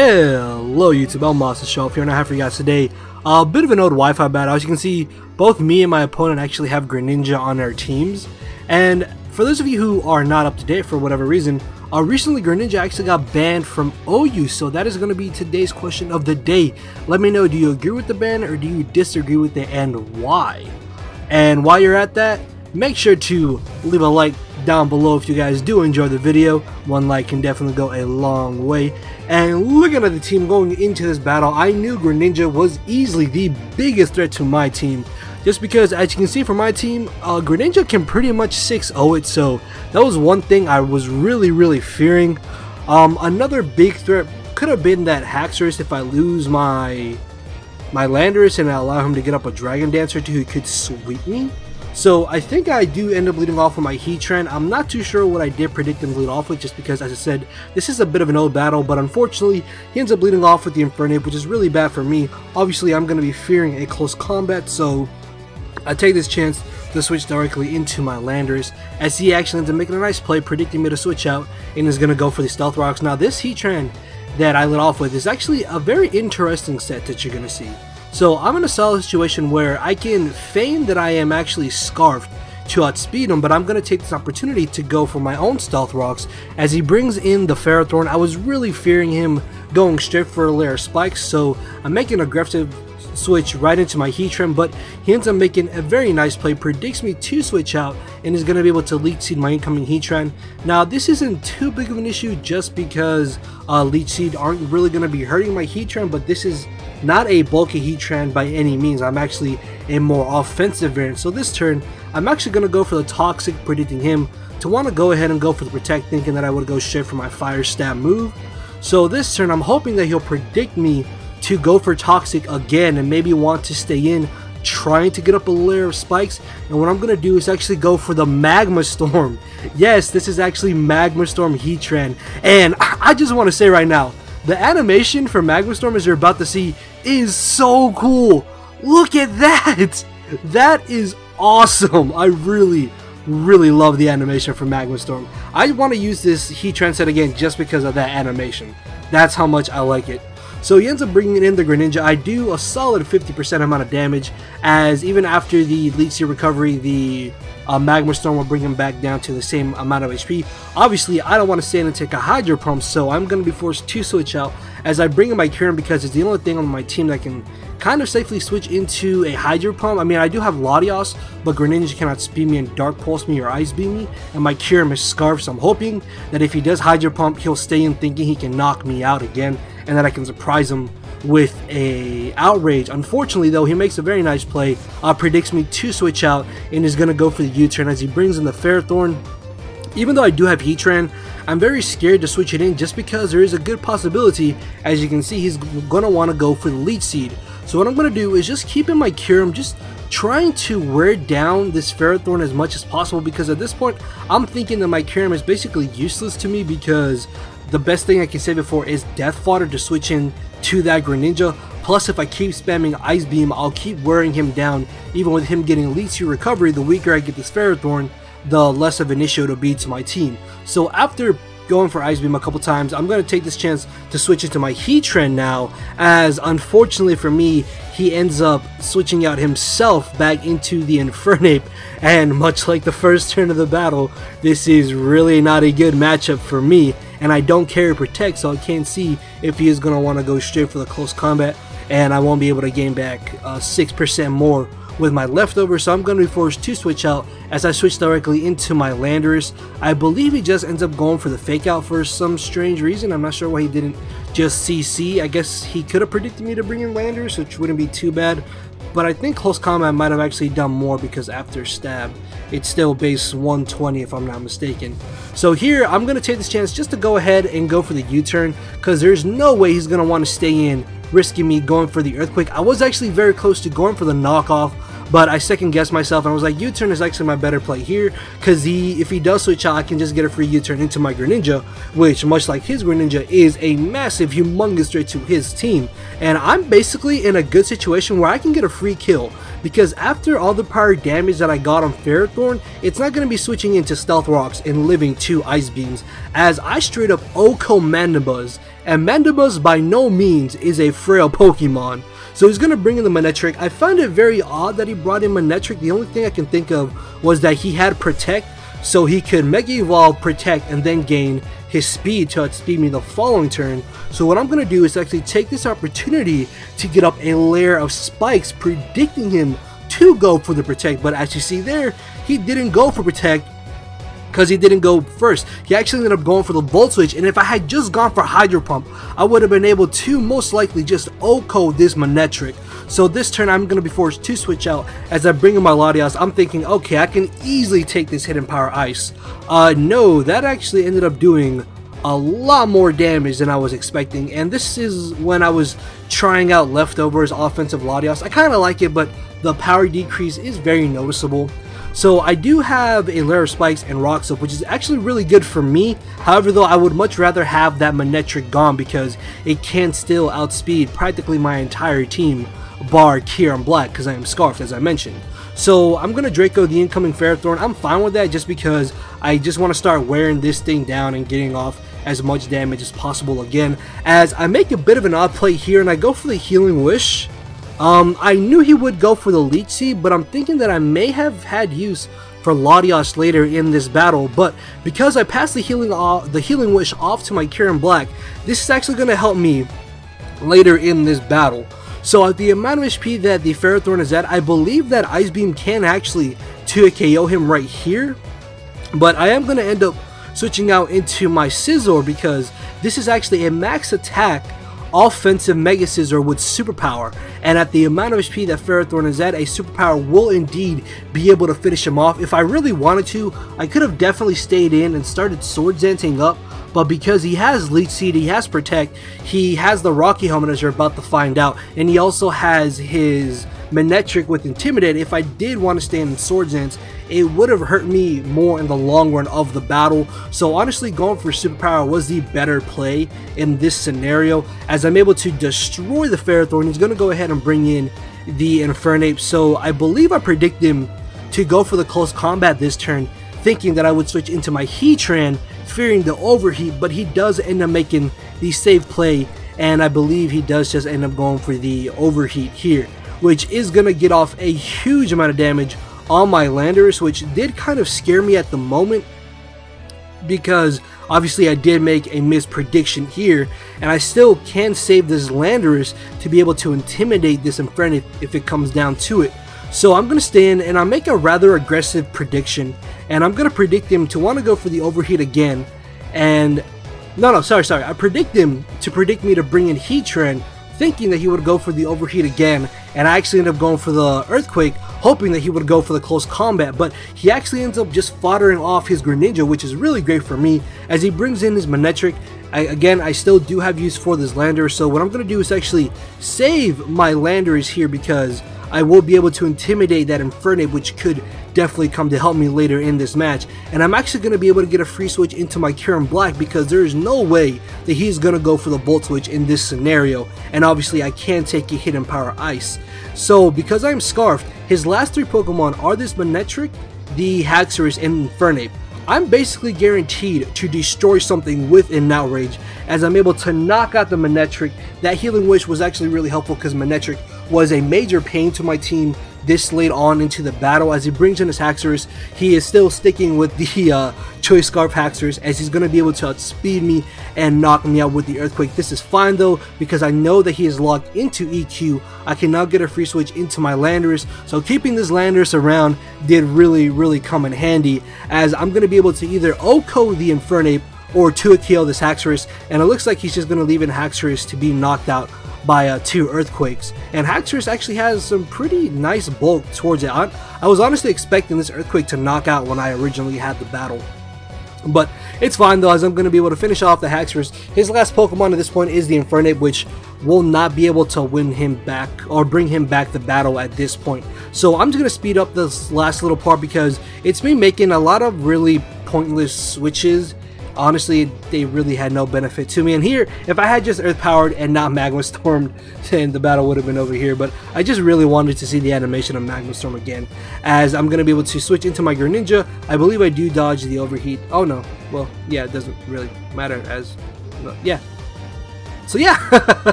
Hello YouTube, I'm Monster Shelf here and I have for you guys today a bit of an old Wi-Fi battle. As you can see, both me and my opponent actually have Greninja on our teams, and for those of you who are not up to date for whatever reason, recently Greninja actually got banned from OU, so that is going to be today's question of the day. Let me know, do you agree with the ban or do you disagree with it and why? And while you're at that, make sure to leave a like down below if you guys do enjoy the video. One like can definitely go a long way. And looking at the team going into this battle, I knew Greninja was easily the biggest threat to my team, just because as you can see from my team, Greninja can pretty much 6-0 it, so that was one thing I was really fearing. Another big threat could have been that Haxorus if I lose my Landorus and I allow him to get up a Dragon Dancer who could sweep me. So I think I do end up leading off with my Heatran. I'm not too sure what I did predict him to lead off with, just because, as I said, this is a bit of an old battle, but unfortunately he ends up leading off with the Infernape, which is really bad for me. Obviously I'm going to be fearing a close combat, so I take this chance to switch directly into my Landorus, as he actually ends up making a nice play, predicting me to switch out, and is going to go for the Stealth Rocks. Now this Heatran that I lit off with is actually a very interesting set that you're going to see. So I'm in a solid situation where I can feign that I am actually Scarfed to outspeed him, but I'm going to take this opportunity to go for my own Stealth Rocks as he brings in the Ferrothorn. I was really fearing him going straight for a layer of spikes, so I'm making an aggressive switch right into my Heatran, but he ends up making a very nice play, predicts me to switch out, and is going to be able to Leech Seed my incoming Heatran. Now this isn't too big of an issue just because Leech Seed aren't really going to be hurting my Heatran, but this is not a bulky Heatran by any means. I'm actually a more offensive variant, so this turn I'm actually going to go for the Toxic, predicting him to want to go ahead and go for the Protect, thinking that I would go straight for my Fire Stab move. So this turn I'm hoping that he'll predict me to go for Toxic again and maybe want to stay in, trying to get up a layer of spikes. And what I'm going to do is actually go for the Magma Storm. Yes, this is actually Magma Storm Heatran, and I just want to say right now, the animation for Magma Storm, as you're about to see, is so cool. Look at that! That is awesome. I really love the animation for Magma Storm. I want to use this Heatran set again just because of that animation. That's how much I like it. So he ends up bringing in the Greninja. I do a solid 50% amount of damage, as even after the Leech Seed recovery, the Magma Storm will bring him back down to the same amount of HP. Obviously, I don't want to stand and take a Hydro Pump, so I'm going to be forced to switch out as I bring in my Kyurem, because it's the only thing on my team that can kind of safely switch into a Hydro Pump. I mean, I do have Latios, but Greninja cannot speed me and Dark Pulse me or Ice Beam me, and my Kyurem is Scarf, so I'm hoping that if he does Hydro Pump, he'll stay in thinking he can knock me out again, and that I can surprise him with a Outrage. Unfortunately though, he makes a very nice play, predicts me to switch out, and is going to go for the U-turn as he brings in the Ferrothorn. Even though I do have Heatran, I'm very scared to switch it in just because there is a good possibility, as you can see, he's going to want to go for the Leech Seed. So what I'm going to do is just keep in my Kyurem, just trying to wear down this Ferrothorn as much as possible, because at this point I'm thinking that my Kyurem is basically useless to me, because the best thing I can save it for is Death Fodder to switch in to that Greninja. Plus, if I keep spamming Ice Beam, I'll keep wearing him down. Even with him getting Leech Seed recovery, the weaker I get this Ferrothorn, the less of an issue it'll be to my team. So after going for Ice Beam a couple times, I'm going to take this chance to switch into my Heatran now, as unfortunately for me, he ends up switching out himself back into the Infernape, and much like the first turn of the battle, this is really not a good matchup for me, and I don't carry Protect, so I can't see if he is going to want to go straight for the close combat, and I won't be able to gain back 6% more with my leftover, so I'm going to be forced to switch out as I switch directly into my Landorus. I believe he just ends up going for the Fake Out for some strange reason. I'm not sure why he didn't just CC. I guess he could have predicted me to bring in Landorus, which wouldn't be too bad, but I think close combat might have actually done more, because after stab it's still base 120 if I'm not mistaken. So here I'm going to take this chance just to go ahead and go for the U-turn, because there's no way he's going to want to stay in, risking me going for the Earthquake. I was actually very close to going for the knockoff, but I second guessed myself and I was like, U-turn is actually my better play here, because if he does switch out, I can just get a free U-turn into my Greninja, which, much like his Greninja, is a massive, humongous threat to his team. And I'm basically in a good situation where I can get a free kill, because after all the prior damage that I got on Ferrothorn, it's not going to be switching into Stealth Rocks and living 2 Ice Beams, as I straight up Oko Mandibuzz and Mandibu's by no means is a frail Pokemon. So he's going to bring in the Manectric. I found it very odd that he brought in Manectric. The only thing I can think of was that he had Protect, so he could Mega Evolve, Protect, and then gain his speed to outspeed me the following turn. So what I'm going to do is actually take this opportunity to get up a layer of spikes, predicting him to go for the Protect. But as you see there, he didn't go for Protect because he didn't go first. He actually ended up going for the Volt Switch, and if I had just gone for Hydro Pump, I would have been able to most likely just OHKO this Manectric. So this turn I'm going to be forced to switch out. As I bring in my Latias, I'm thinking, okay, I can easily take this Hidden Power Ice. No, that actually ended up doing a lot more damage than I was expecting, and this is when I was trying out Leftovers offensive Latias. I kind of like it, but the power decrease is very noticeable. So I do have a layer of spikes and rock soap, which is actually really good for me. However, though, I would much rather have that Manectric gone because it can still outspeed practically my entire team, bar Kieran Black, because I am Scarfed, as I mentioned. So I'm going to Draco the incoming Ferrothorn. I'm fine with that just because I just want to start wearing this thing down and getting off as much damage as possible again. As I make a bit of an odd play here and I go for the Healing Wish. I knew he would go for the Leech Seed, but I'm thinking that I may have had use for Latias later in this battle, but because I passed the Healing Wish off to my Kieran Black, this is actually going to help me later in this battle. So at the amount of HP that the Ferrothorn is at, I believe that Ice Beam can actually 2-KO him right here, but I am going to end up switching out into my Scizor because this is actually a max attack offensive Mega Scizor with Superpower, and at the amount of HP that Ferrothorn is at, a Superpower will indeed be able to finish him off. If I really wanted to, I could have definitely stayed in and started Sword Dancing up, but because he has Leech Seed, he has Protect, he has the Rocky Helmet as you're about to find out, and he also has his Manectric with Intimidate. If I did want to stay in Sword Dance, it would have hurt me more in the long run of the battle. So honestly, going for Superpower was the better play in this scenario. As I'm able to destroy the Ferrothorn, he's going to go ahead and bring in the Infernape. So I believe I predict him to go for the close combat this turn, thinking that I would switch into my Heatran, fearing the overheat, but he does end up making the safe play, and I believe he does just end up going for the overheat here, which is going to get off a huge amount of damage on my Landorus, which did kind of scare me at the moment because obviously I did make a misprediction here, and I still can save this Landorus to be able to intimidate this Infernape if it comes down to it. So I'm going to stay in and I'll make a rather aggressive prediction, and I'm going to predict him to want to go for the overheat again, and sorry, I predict him to predict me to bring in Heatran, thinking that he would go for the overheat again, and I actually end up going for the Earthquake, hoping that he would go for the close combat, but he actually ends up just foddering off his Greninja, which is really great for me, as he brings in his Manectric. Again, I still do have use for this Landorus, so what I'm going to do is actually save my Landorus here because I will be able to intimidate that Infernape, which could definitely come to help me later in this match. And I'm actually going to be able to get a free switch into my Kieran Black because there is no way that he's going to go for the Volt Switch in this scenario. And obviously I can take a Hidden Power Ice. So because I'm Scarfed, his last three Pokemon are this Manectric, the Haxorus, and Infernape. I'm basically guaranteed to destroy something with an Outrage, as I'm able to knock out the Manectric. That Healing Wish was actually really helpful because Manectric was a major pain to my team this late on into the battle. As he brings in his Haxorus, he is still sticking with the Choice Scarf Haxorus, as he's going to be able to outspeed me and knock me out with the Earthquake. This is fine though, because I know that he is locked into EQ. I can now get a free switch into my Landorus, so keeping this Landorus around did really come in handy, as I'm going to be able to either OHKO the Infernape or 2-KO this Haxorus, and it looks like he's just going to leave in Haxorus to be knocked out by 2 Earthquakes. And Haxorus actually has some pretty nice bulk towards it. I was honestly expecting this Earthquake to knock out when I originally had the battle, but it's fine though, as I'm going to be able to finish off the Haxorus. His last Pokemon at this point is the Infernape, which will not be able to win him back or bring him back the battle at this point. So I'm just going to speed up this last little part because it's me making a lot of really pointless switches. Honestly, they really had no benefit to me. And here, if I had just Earth Powered and not Magma Stormed, then the battle would have been over here. But I just really wanted to see the animation of Magma Storm again, as I'm going to be able to switch into my Greninja. I believe I do dodge the overheat. Oh no, well, yeah, it doesn't really matter, as, yeah. So yeah,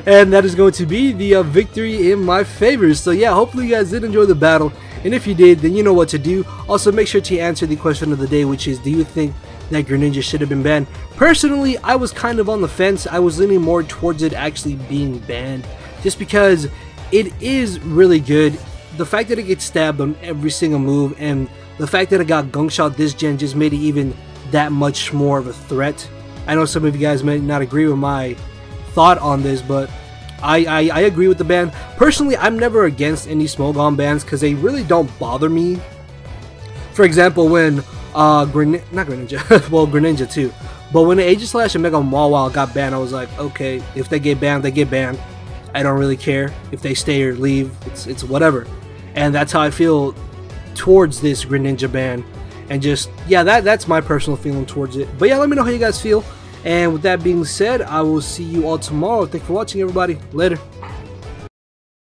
and that is going to be the victory in my favor. So yeah, hopefully you guys did enjoy the battle, and if you did, then you know what to do. Also, make sure to answer the question of the day, which is, do you think that Greninja should have been banned? Personally, I was kind of on the fence. I was leaning more towards it actually being banned, just because it is really good. The fact that it gets stabbed on every single move, and the fact that it got gunk shot this gen just made it even that much more of a threat. I know some of you guys may not agree with my thought on this, but I agree with the ban. Personally, I'm never against any Smogon bans because they really don't bother me. For example, when not Greninja, well, Greninja too, but when Aegislash and Mega Mawile got banned, I was like, okay, if they get banned, they get banned. I don't really care if they stay or leave. It's whatever. And that's how I feel towards this Greninja ban. And just, yeah, that's my personal feeling towards it. But yeah, let me know how you guys feel. And with that being said, I will see you all tomorrow. Thanks for watching, everybody. Later.